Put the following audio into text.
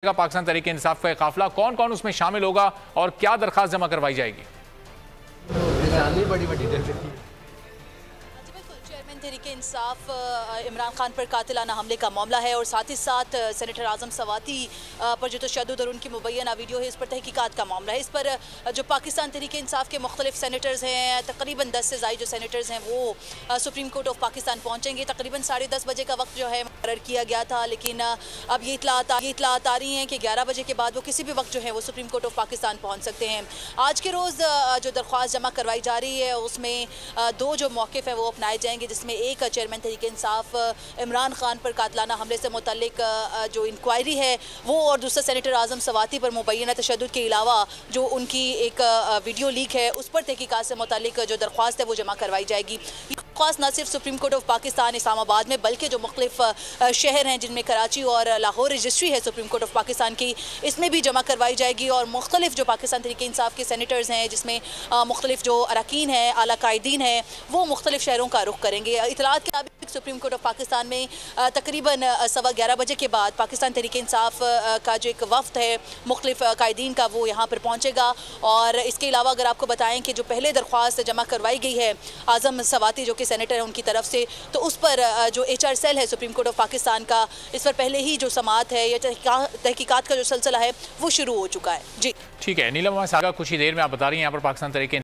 पाकिस्तान तहरीक इंसाफ का काफिला, कौन कौन उसमें शामिल होगा और क्या दरखास्त जमा करवाई जाएगी? चेयरमैन तहरीके इंसाफ इमरान खान पर कातिलाना हमले का मामला है और साथ ही साथ सेनेटर आजम सवाती पर जो तशद्दुद और उनकी मुबैना वीडियो है, इस पर तहकीकात का मामला है। इस पर जो पाकिस्तान तहरीके इंसाफ के मुख्तलिफ सेनेटर्स हैं, तकरीबन 10 से ज़ायद जो सेनेटर्स हैं वो सुप्रीम कोर्ट ऑफ पाकिस्तान पहुँचेंगे। तकरीबन 10:30 बजे का वक्त जो है मुकर्रर किया गया था, लेकिन अब ये इतलात आ रही हैं कि 11 बजे के बाद वो किसी भी वक्त जो है वो सुप्रीम कोर्ट ऑफ पाकिस्तान पहुँच सकते हैं। आज के रोज़ जो दरख्वास्त जमा करवाई जा रही है उसमें दो जो मौक़िफ़ हैं वो अपनाए जाएंगे, जिसमें एक चेयरमैन तहरीक इंसाफ इमरान खान पर कातलाना हमले से मुतल्लिक जो इंक्वायरी है वो, और दूसरा सेनेटर आजम सवाती पर मुबैना तशद्दुद के अलावा जो उनकी एक वीडियो लीक है उस पर तहकीकात से मुतल्लिक जो दरख्वास्त है वो जमा करवाई जाएगी। दरख्वास्त न सिर्फ supreme court of Pakistan Islamabad में बल्कि जो मुख्तलिफ शहर हैं जिनमें कराची और लाहौर रजिस्ट्री है सुप्रीम कोर्ट ऑफ पाकिस्तान की, इसमें भी जमा करवाई जाएगी। और मुख्तलिफ जो पाकिस्तान तहरीक इंसाफ के सेनेटर्स हैं जिसमें मुख्तलिफ जो अरकान हैं, आला कायदीन हैं, वो मुख्तलिफ शहरों का रुख करेंगे। इतलात के मुताबिक सुप्रीम कोर्ट ऑफ पाकिस्तान में तकरीबन 11:15 बजे के बाद पाकिस्तान तहरीक इंसाफ का जो एक वफ्द है मुख्तलिफ कायदीन का वो यहाँ पर पहुँचेगा। और इसके अलावा अगर आपको बताएं कि जो पहले दरख्वास्त जमा करवाई गई है आजम सवाती जो कि सेनेटर है उनकी तरफ से, तो उस पर जो HR सेल है सुप्रीम कोर्ट ऑफ पाकिस्तान का, इस पर पहले ही जो समाअत है या तहकीकात का जो सिलसिला है वो शुरू हो चुका है। जी ठीक है नीलम, कुछ ही देर में आप बता रही हैं यहाँ पर पाकिस्तान तहरीक